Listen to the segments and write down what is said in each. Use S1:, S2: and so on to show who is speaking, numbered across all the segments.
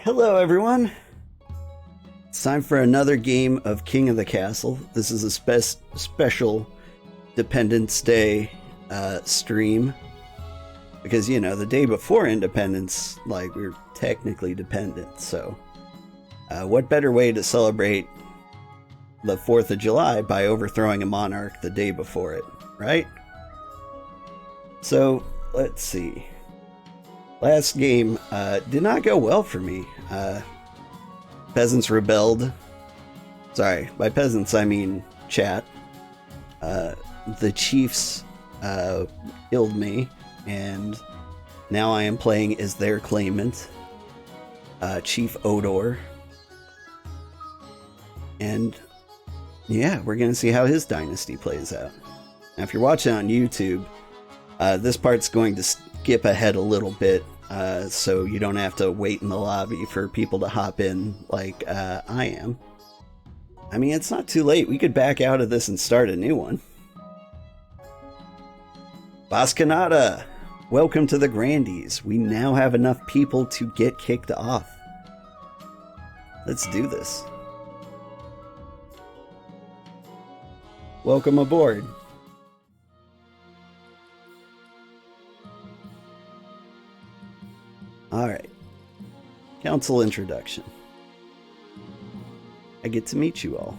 S1: Hello, everyone. It's time for another game of King of the Castle. This is a special Dependence Day stream because, you know, the day before Independence, like, we were technically dependent. So, what better way to celebrate the 4th of July by overthrowing a monarch the day before it, right? So, let's see. Last game did not go well for me. Peasants rebelled. Sorry, by peasants I mean chat. The chiefs killed me, and now I am playing as their claimant, Chief Odor. And yeah, we're gonna see how his dynasty plays out. Now, if you're watching on YouTube, this part's going to skip ahead a little bit, so you don't have to wait in the lobby for people to hop in like I am. I mean, it's not too late. We could back out of this and start a new one. Bascanada! Welcome to the Grandees. We now have enough people to get kicked off. Let's do this. Welcome aboard. Alright. Council introduction. I get to meet you all.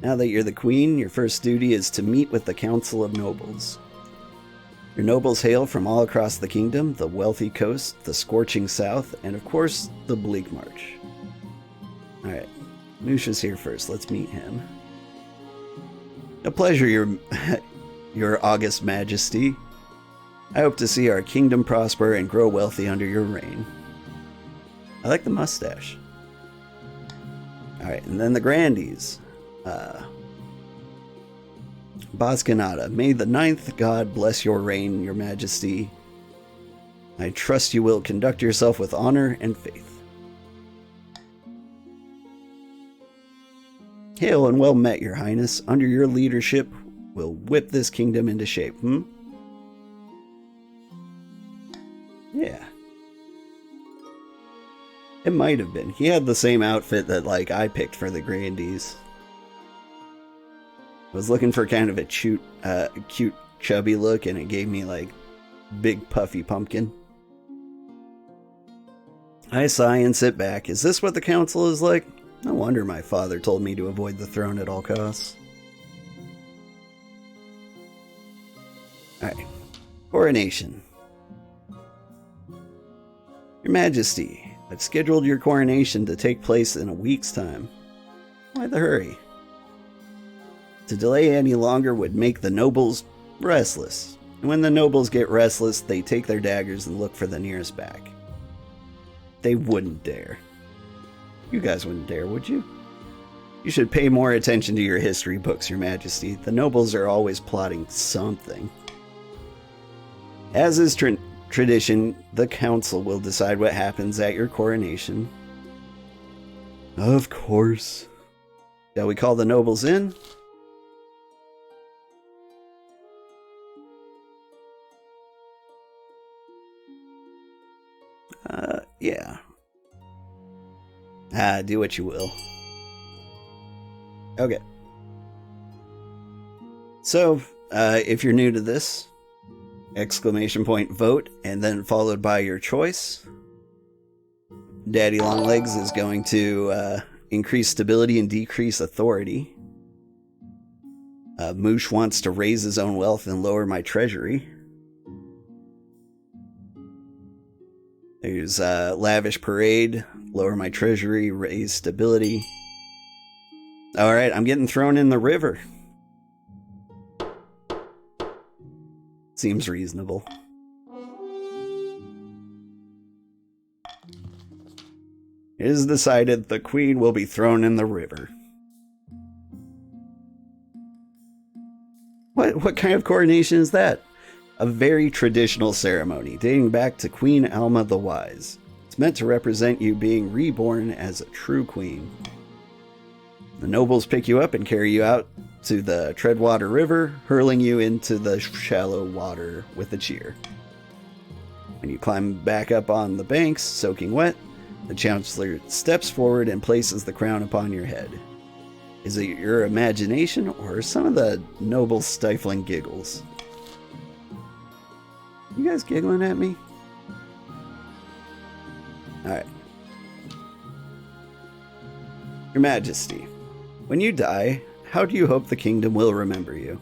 S1: Now that you're the queen, your first duty is to meet with the Council of Nobles. Your nobles hail from all across the kingdom, the wealthy coast, the scorching south, and of course, the bleak march. Alright. Musha's here first. Let's meet him. A pleasure, your august majesty. I hope to see our kingdom prosper and grow wealthy under your reign. I like the mustache. Alright, and then the Grandees. Bascanada, may the 9th god bless your reign, your majesty. I trust you will conduct yourself with honor and faith. Hail and well met, your highness. Under your leadership, we'll whip this kingdom into shape, Yeah. It might have been. He had the same outfit that, like, I picked for the Grandees. I was looking for kind of a cute, chubby look, and it gave me, like, big, puffy pumpkin. I sigh and sit back. Is this what the council is like? No wonder my father told me to avoid the throne at all costs. Alright. Coronation. Your Majesty, I've scheduled your coronation to take place in a week's time. Why the hurry? To delay any longer would make the nobles restless. And when the nobles get restless, they take their daggers and look for the nearest back. They wouldn't dare. You guys wouldn't dare, would you? You should pay more attention to your history books, Your Majesty. The nobles are always plotting something. As is tradition, the council will decide what happens at your coronation. Of course. Shall we call the nobles in? Yeah. Do what you will. Okay. So, if you're new to this, exclamation point vote, and then followed by your choice. Daddy Longlegs is going to increase stability and decrease authority. Moosh wants to raise his own wealth and lower my treasury. There's Lavish Parade, lower my treasury, raise stability. Alright, I'm getting thrown in the river. Seems reasonable. It is decided the queen will be thrown in the river. What kind of coronation is that? A very traditional ceremony dating back to Queen Alma the Wise. It's meant to represent you being reborn as a true queen. The nobles pick you up and carry you out to the Treadwater River, hurling you into the shallow water with a cheer. When you climb back up on the banks, soaking wet, The Chancellor steps forward and places the crown upon your head. Is it your imagination or some of the noble stifling giggles? You guys giggling at me? Alright. Your Majesty, when you die, how do you hope the kingdom will remember you?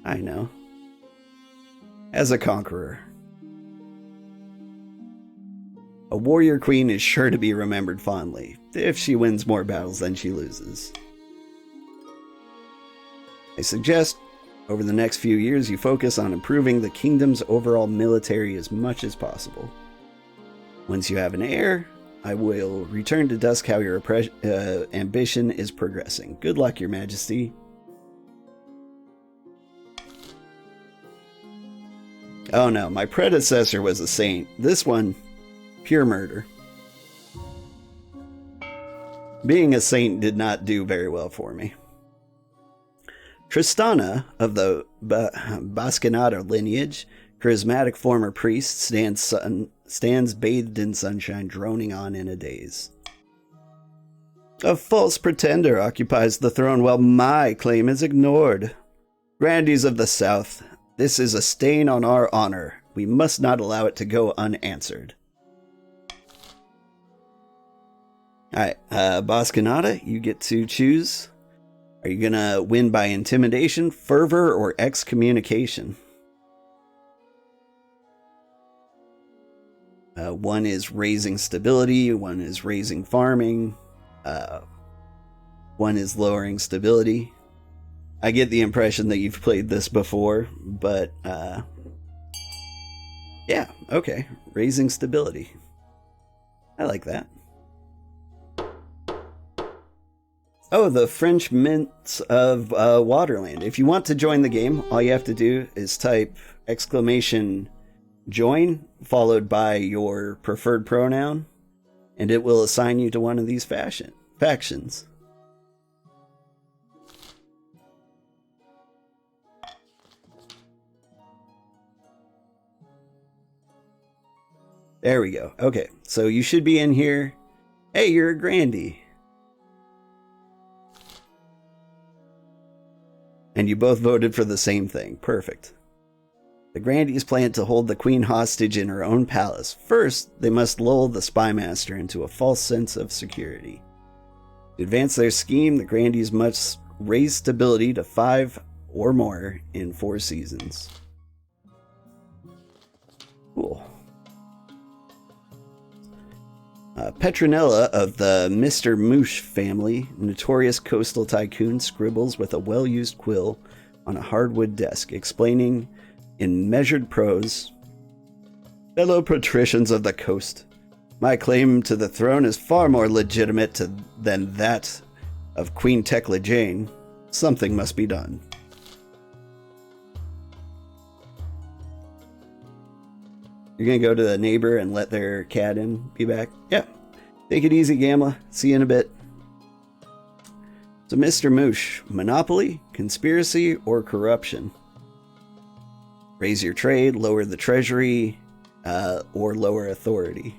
S1: I know. As a conqueror. A warrior queen is sure to be remembered fondly, if she wins more battles than she loses. I suggest, over the next few years, you focus on improving the kingdom's overall military as much as possible. Once you have an heir, I will return to Dusk how your ambition is progressing. Good luck, Your Majesty. Oh no, my predecessor was a saint. This one, pure murder. Being a saint did not do very well for me. Tristana, of the Bascanata lineage, charismatic former priest, stands bathed in sunshine, droning on in a daze. A false pretender occupies the throne while my claim is ignored. Grandees of the South, this is a stain on our honor. We must not allow it to go unanswered. Alright, Bascanata, you get to choose. Are you gonna win by intimidation, fervor, or excommunication? One is raising stability, one is raising farming, one is lowering stability. I get the impression that you've played this before, but yeah, okay. Raising stability. I like that. Oh, the French Mints of Waterland. If you want to join the game, all you have to do is type !join followed by your preferred pronoun, and it will assign you to one of these factions. There we go. Okay, so you should be in here. Hey, you're a Grandee. And you both voted for the same thing. Perfect. The Grandees plan to hold the queen hostage in her own palace. First, they must lull the spymaster into a false sense of security. To advance their scheme, the Grandees must raise stability to 5 or more in 4 seasons. Cool. Petronella of the Mr. Moosh family, notorious coastal tycoon, scribbles with a well-used quill on a hardwood desk, explaining in measured prose, "Fellow patricians of the coast, my claim to the throne is far more legitimate than that of Queen Tekla-Jane. Something must be done." You're gonna go to the neighbor and let their cat in? Be back? Yeah. Take it easy, Gamla. See you in a bit. So, Mr. Moosh, monopoly, conspiracy, or corruption? Raise your trade, lower the treasury, or lower authority.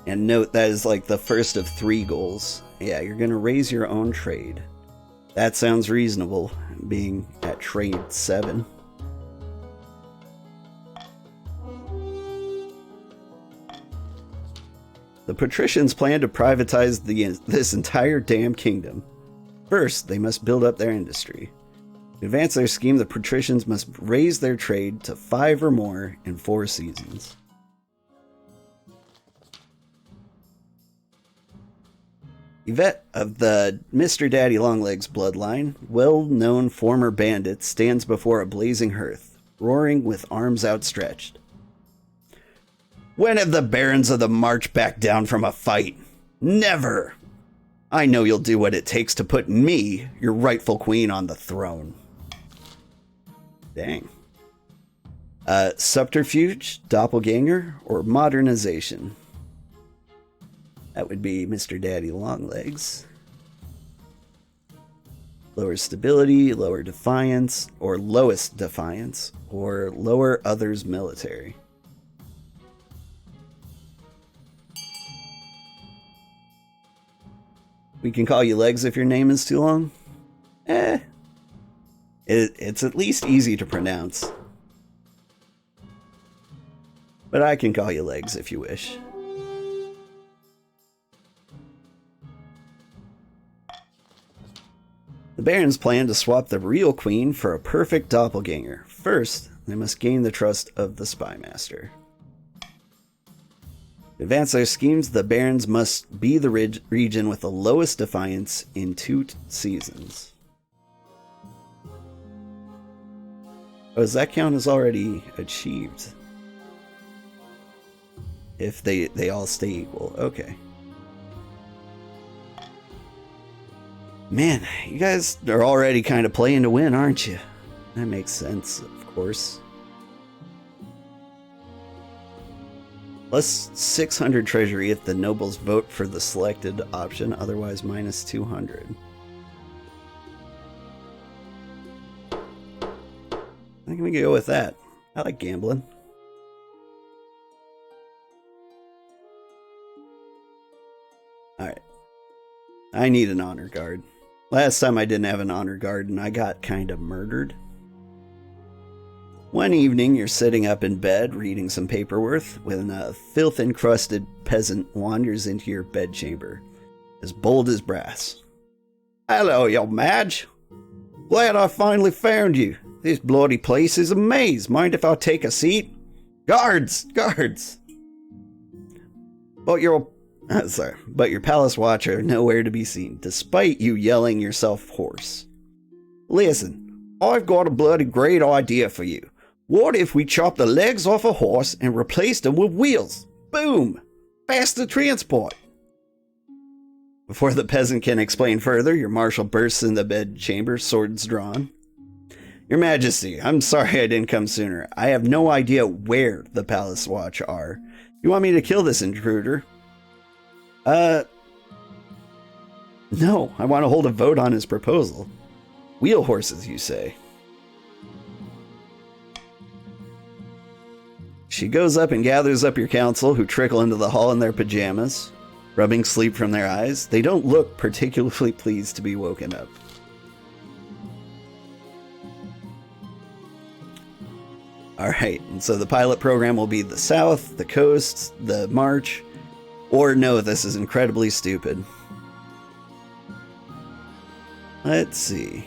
S1: And note that is like the first of 3 goals. Yeah, you're gonna raise your own trade. That sounds reasonable, being at trade 7. The Patricians plan to privatize this entire damn kingdom. First, they must build up their industry. To advance their scheme, the Patricians must raise their trade to 5 or more in 4 seasons. Yvette of the Mr. Daddy Longlegs bloodline, well-known former bandit, stands before a blazing hearth, roaring with arms outstretched. When have the barons of the March backed down from a fight? Never! I know you'll do what it takes to put me, your rightful queen, on the throne. Dang. Subterfuge, doppelganger, or modernization? That would be Mr. Daddy Longlegs. lower stability, lower defiance, or lowest defiance, or lower others military. We can call you Legs if your name is too long. It's at least easy to pronounce. But I can call you Legs if you wish. The Barons plan to swap the real queen for a perfect doppelganger. First, they must gain the trust of the Spy Master. To advance their schemes, the Barons must be the region with the lowest defiance in 2 seasons. Oh, does that count as already achieved? If they all stay equal. Okay. Man, you guys are already kind of playing to win, aren't you? That makes sense, of course. Plus 600 treasury if the nobles vote for the selected option, otherwise minus 200. I think we can go with that. I like gambling. Alright. I need an honor guard. Last time I didn't have an honor guard and I got kind of murdered. One evening, you're sitting up in bed reading some paperwork when a filth-encrusted peasant wanders into your bedchamber, as bold as brass. "Hello, young Madge. Glad I finally found you. This bloody place is a maze. Mind if I take a seat? Guards! Guards!" But your palace watch are nowhere to be seen, despite you yelling yourself hoarse. "Listen, I've got a bloody great idea for you. What if we chop the legs off a horse and replace them with wheels? Boom! Faster transport!" Before the peasant can explain further, your marshal bursts in the bedchamber, swords drawn. "Your Majesty, I'm sorry I didn't come sooner. I have no idea where the palace watch are. You want me to kill this intruder?" No, I want to hold a vote on his proposal. Wheel horses, you say? She goes up and gathers up your council, who trickle into the hall in their pajamas, rubbing sleep from their eyes. They don't look particularly pleased to be woken up. Alright, and so the pilot program will be the South, the Coast, the March, or no, this is incredibly stupid. Let's see.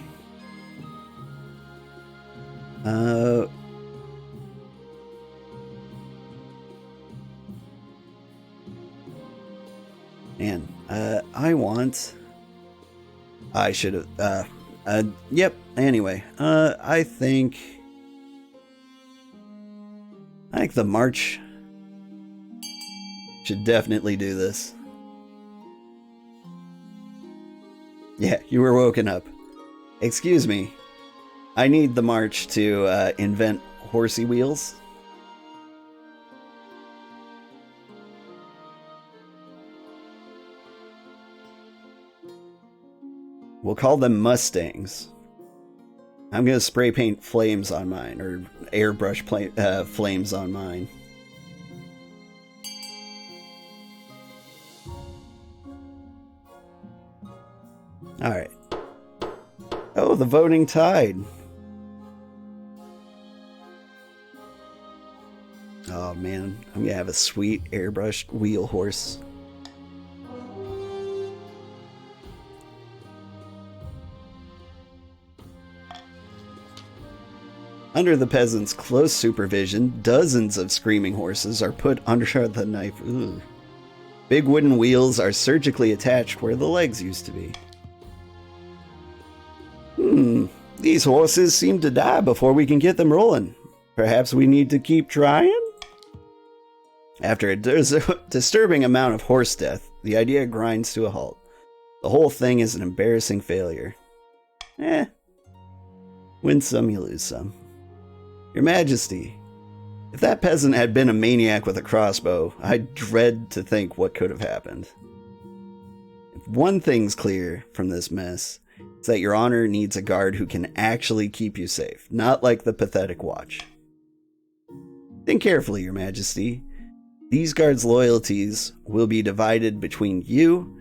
S1: Man, I should have, yep, anyway, I think the March should definitely do this. Yeah, you were woken up. Excuse me. I need the March to invent horsey wheels. We'll call them Mustangs. I'm going to spray paint flames on mine, or airbrush flames on mine. Alright. Oh, the voting tied. Oh man, I'm going to have a sweet airbrushed wheel horse. Under the peasants' close supervision, dozens of screaming horses are put under the knife. Ooh. Big wooden wheels are surgically attached where the legs used to be. These horses seem to die before we can get them rolling. Perhaps we need to keep trying? After a disturbing amount of horse death, the idea grinds to a halt. The whole thing is an embarrassing failure. Win some, you lose some. Your Majesty, if that peasant had been a maniac with a crossbow, I dread to think what could have happened. If one thing's clear from this mess, is that your honor needs a guard who can actually keep you safe, not like the pathetic watch. Think carefully, Your Majesty. These guards' loyalties will be divided between you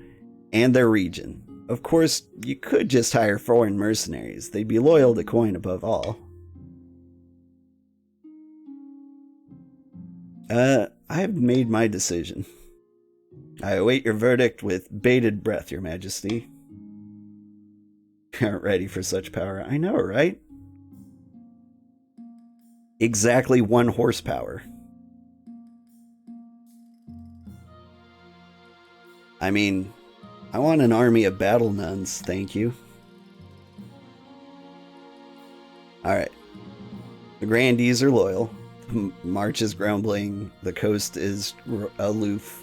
S1: and their region. Of course, you could just hire foreign mercenaries. They'd be loyal to coin above all. I have made my decision. I await your verdict with bated breath, Your Majesty. Aren't ready for such power. I know, right? Exactly 1 horsepower. I mean, I want an army of battle nuns, thank you. Alright. The Grandees are loyal. The march is grumbling. The coast is aloof.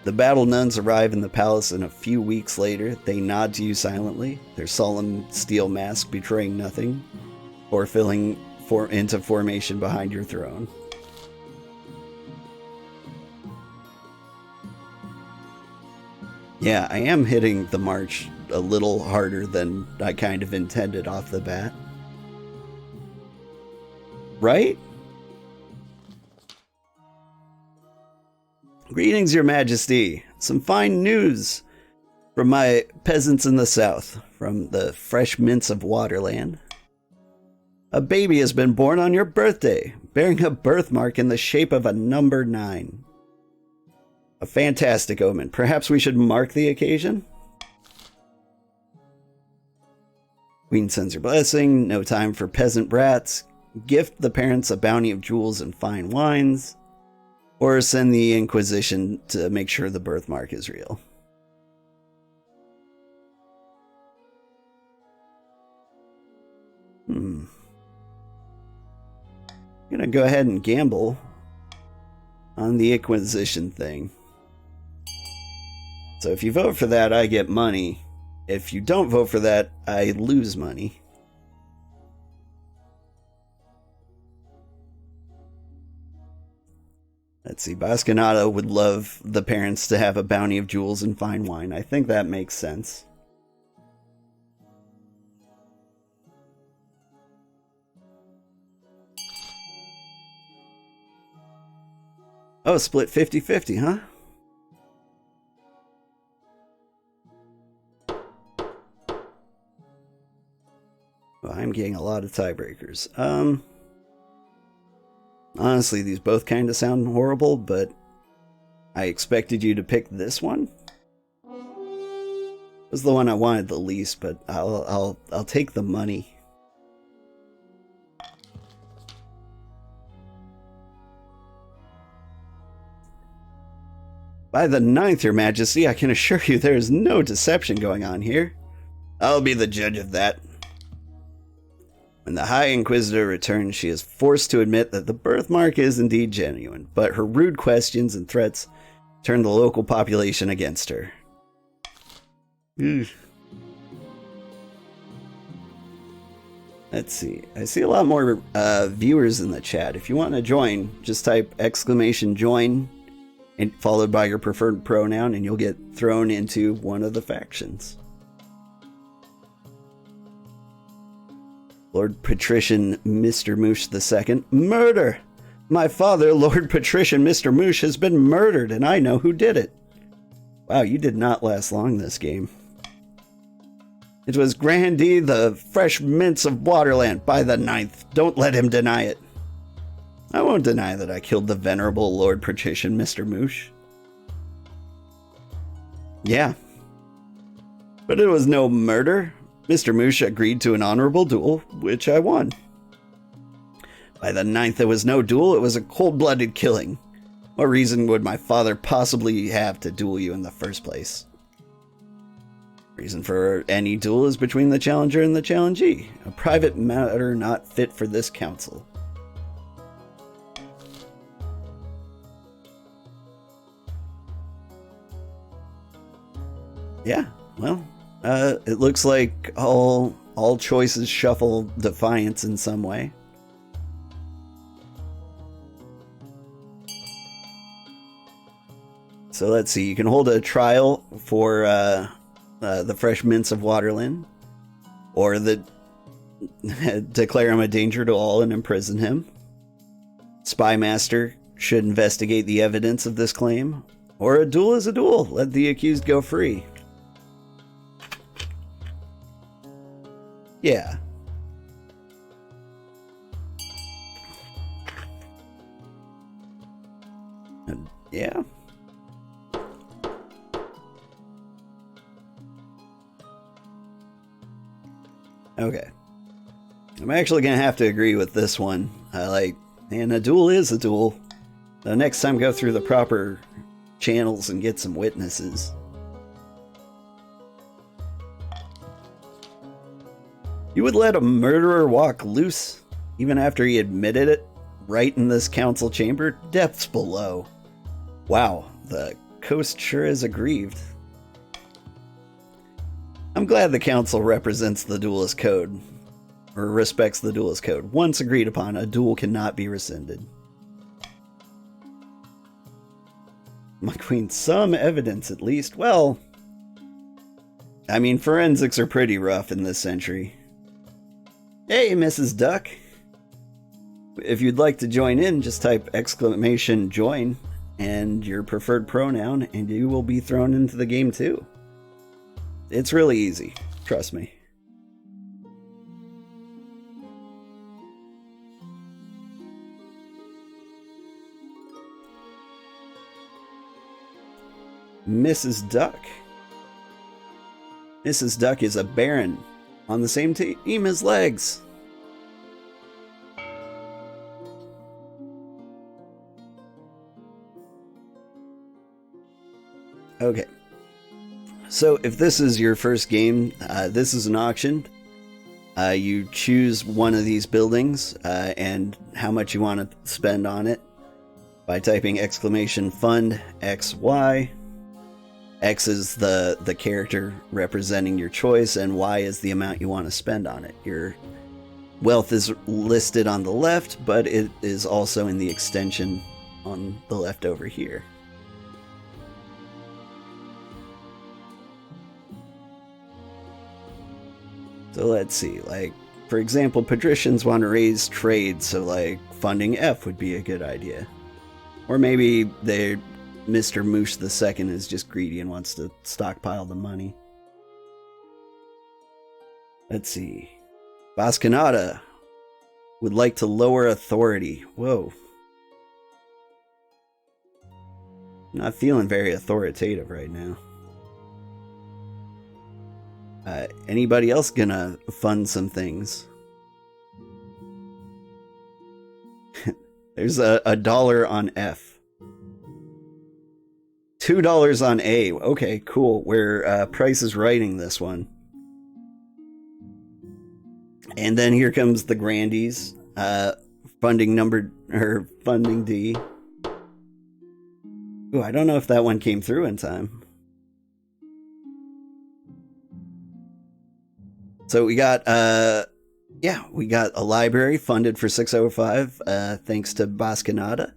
S1: The battle nuns arrive in the palace, and a few weeks later, they nod to you silently, their solemn steel mask betraying nothing, or filling into formation behind your throne. Yeah, I am hitting the march a little harder than I kind of intended off the bat. Right? Greetings, Your Majesty. Some fine news from my peasants in the south, from the fresh mints of Waterland. A baby has been born on your birthday, bearing a birthmark in the shape of a number 9. A fantastic omen. Perhaps we should mark the occasion? Queen sends her blessing. No time for peasant brats. Gift the parents a bounty of jewels and fine wines. Or send the Inquisition to make sure the birthmark is real. I'm gonna go ahead and gamble on the Inquisition thing. So if you vote for that, I get money. If you don't vote for that, I lose money. Let's see, Bascanato would love the parents to have a bounty of jewels and fine wine. I think that makes sense. Oh, split 50-50, huh? Well, I'm getting a lot of tiebreakers. Honestly, these both kind of sound horrible, but I expected you to pick this one. It was the one I wanted the least, but I'll take the money. By the 9th, Your Majesty, I can assure you there is no deception going on here. I'll be the judge of that. When the High Inquisitor returns, she is forced to admit that the birthmark is indeed genuine, but her rude questions and threats turn the local population against her. Let's see. I see a lot more viewers in the chat. If you want to join, just type !join and followed by your preferred pronoun, and you'll get thrown into one of the factions. Lord Patrician Mr. Moosh II. Murder! My father, Lord Patrician Mr. Moosh, has been murdered, and I know who did it. Wow, you did not last long this game. It was Grandee, the fresh mints of Waterland, by the 9th. Don't let him deny it. I won't deny that I killed the venerable Lord Patrician Mr. Moosh. Yeah. But it was no murder. Mr. Moosh agreed to an honorable duel, which I won. By the 9th, it was no duel, it was a cold-blooded killing. What reason would my father possibly have to duel you in the first place? Reason for any duel is between the challenger and the challengee, a private matter not fit for this council. Yeah, well... it looks like all choices shuffle defiance in some way. So let's see, you can hold a trial for the fresh mints of Waterland, or declare him a danger to all and imprison him. Spymaster should investigate the evidence of this claim, or a duel is a duel. Let the accused go free. Yeah. Yeah. Okay. I'm actually going to have to agree with this one. And a duel is a duel. The next time, go through the proper channels and get some witnesses. You would let a murderer walk loose, even after he admitted it, right in this council chamber? Depths below. Wow, the coast sure is aggrieved. I'm glad the council represents the duelist code, or respects the duelist code. Once agreed upon, a duel cannot be rescinded. My queen, some evidence at least. Well, I mean, forensics are pretty rough in this century. Hey, Mrs. Duck. If you'd like to join in, just type !join and your preferred pronoun, and you will be thrown into the game too. It's really easy, trust me. Mrs. Duck. Mrs. Duck is a baron on the same team as Legs. Okay. So if this is your first game, this is an auction. You choose one of these buildings and how much you want to spend on it by typing !fund XY. X is the character representing your choice, and Y is the amount you want to spend on it. Your wealth is listed on the left, but it is also in the extension on the left over here. So let's see, for example, Patricians want to raise trade, so funding F would be a good idea. Or maybe Mr. Moosh II is just greedy and wants to stockpile the money. Let's see. Bascanada would like to lower authority. Whoa. Not feeling very authoritative right now. Anybody else gonna fund some things? There's a dollar on F. $2 on A. Okay, cool. We're Price is Writing this one. And then here comes the Grandees. Funding D. Ooh, I don't know if that one came through in time. So we got a library funded for 605, thanks to Bascanada.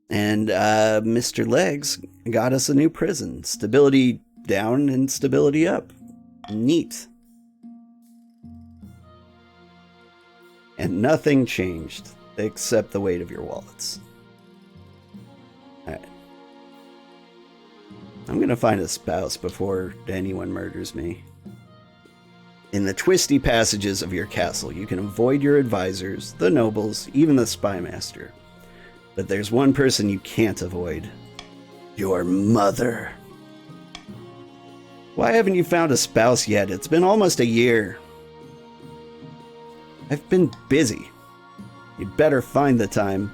S1: And Mr. Legs got us a new prison. Stability down and stability up. Neat. And nothing changed except the weight of your wallets. Alright. I'm gonna find a spouse before anyone murders me. In the twisty passages of your castle, you can avoid your advisors, the nobles, even the spymaster. But there's one person you can't avoid. Your mother. Why haven't you found a spouse yet? It's been almost a year. I've been busy. You'd better find the time.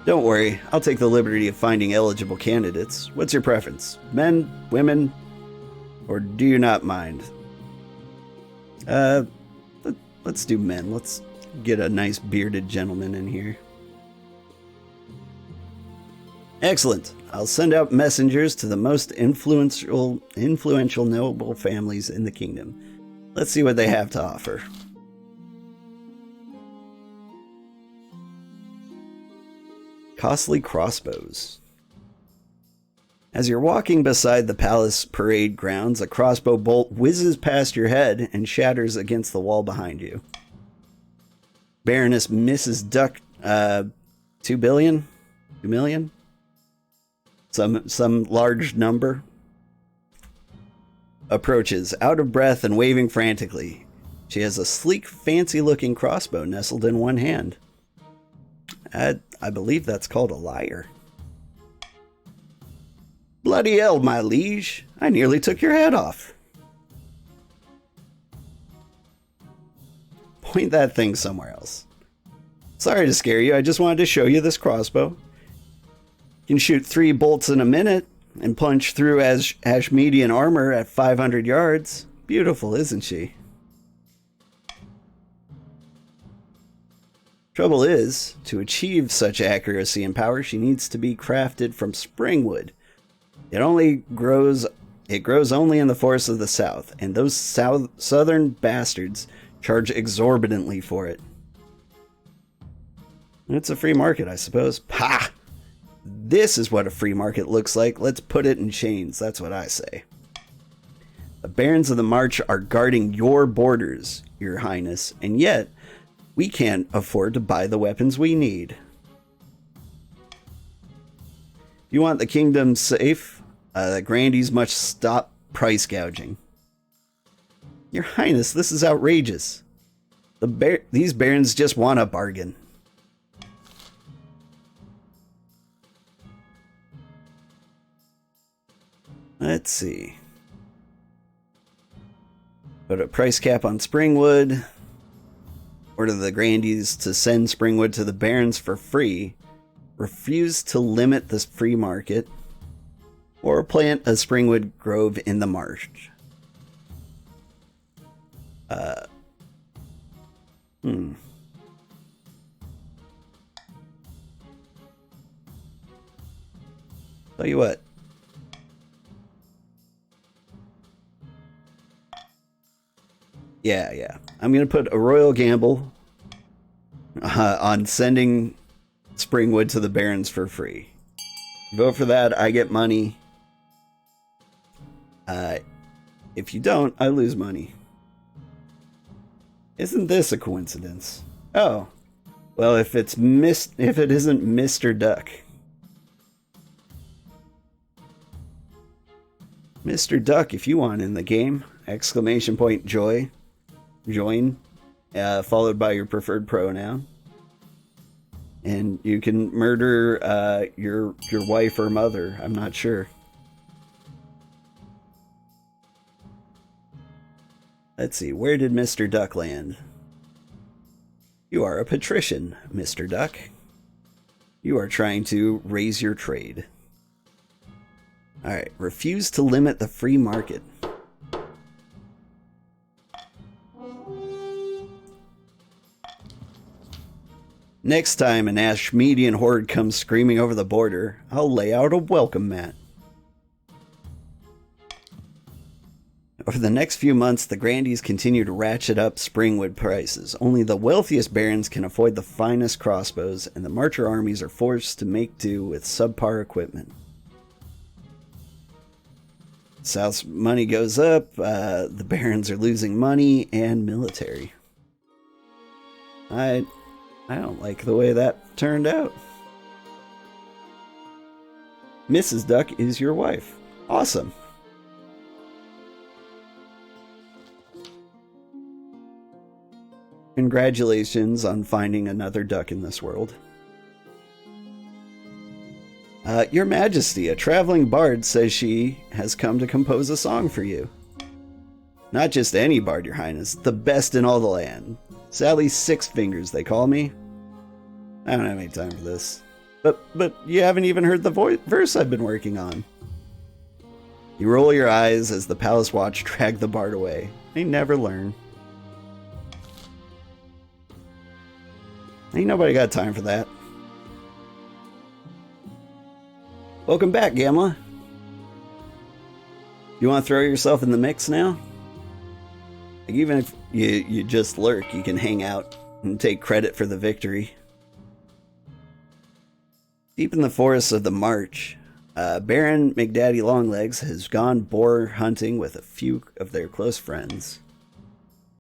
S1: Don't worry, I'll take the liberty of finding eligible candidates. What's your preference? Men, women, or do you not mind? Let's do men. Let's get a nice bearded gentleman in here. Excellent. I'll send out messengers to the most influential noble families in the kingdom. Let's see what they have to offer. Costly crossbows. As you're walking beside the palace parade grounds, a crossbow bolt whizzes past your head and shatters against the wall behind you. Baroness Mrs. Duck, 2 billion? 2 million? Some large number. Approaches, out of breath and waving frantically. She has a sleek, fancy-looking crossbow nestled in one hand. I believe that's called a lyre. Bloody hell, my liege. I nearly took your head off. Point that thing somewhere else. Sorry to scare you, I just wanted to show you this crossbow. You can shoot 3 bolts in a minute and punch through Ashmedian armor at 500 yards. Beautiful, isn't she? Trouble is, to achieve such accuracy and power, she needs to be crafted from springwood. It grows only in the forests of the south, and those southern bastards charge exorbitantly for it. It's a free market, I suppose. Ha! This is what a free market looks like. Let's put it in chains. That's what I say. The barons of the March are guarding your borders, Your Highness, and yet we can't afford to buy the weapons we need. If you want the kingdom safe, the Grandees must stop price gouging. Your Highness, this is outrageous. These barons just want a bargain. Let's see. Put a price cap on springwood. Order the Grandees to send springwood to the barons for free. Refuse to limit the free market. Or plant a springwood grove in the marsh. Tell you what. Yeah. I'm going to put a royal gamble on sending springwood to the barons for free. Vote for that, I get money. If you don't, I lose money. Isn't this a coincidence? Oh. Well, if it isn't Mr. Duck. Mr. Duck, if you want in the game, exclamation point join, followed by your preferred pronoun. And you can murder your wife or mother, I'm not sure. Let's see, where did Mr. Duck land? You are a patrician, Mr. Duck. You are trying to raise your trade. Alright, refuse to limit the free market. Next time an Ashmedian horde comes screaming over the border, I'll lay out a welcome mat. Over the next few months, the Grandees continue to ratchet up springwood prices. Only the wealthiest barons can afford the finest crossbows, and the marcher armies are forced to make do with subpar equipment. South's money goes up, the barons are losing money and military. I don't like the way that turned out. Mrs. Duck is your wife. Awesome. Congratulations on finding another duck in this world. Your Majesty, a traveling bard says she has come to compose a song for you. Not just any bard, Your Highness, the best in all the land. Sally Six Fingers, they call me. I don't have any time for this. But you haven't even heard the verse I've been working on. You roll your eyes as the palace watch drag the bard away. They never learn. Ain't nobody got time for that. Welcome back, Gamla. You want to throw yourself in the mix now? Like, even if you just lurk, you can hang out and take credit for the victory. Deep in the forests of the March, Baron McDaddy Longlegs has gone boar hunting with a few of their close friends.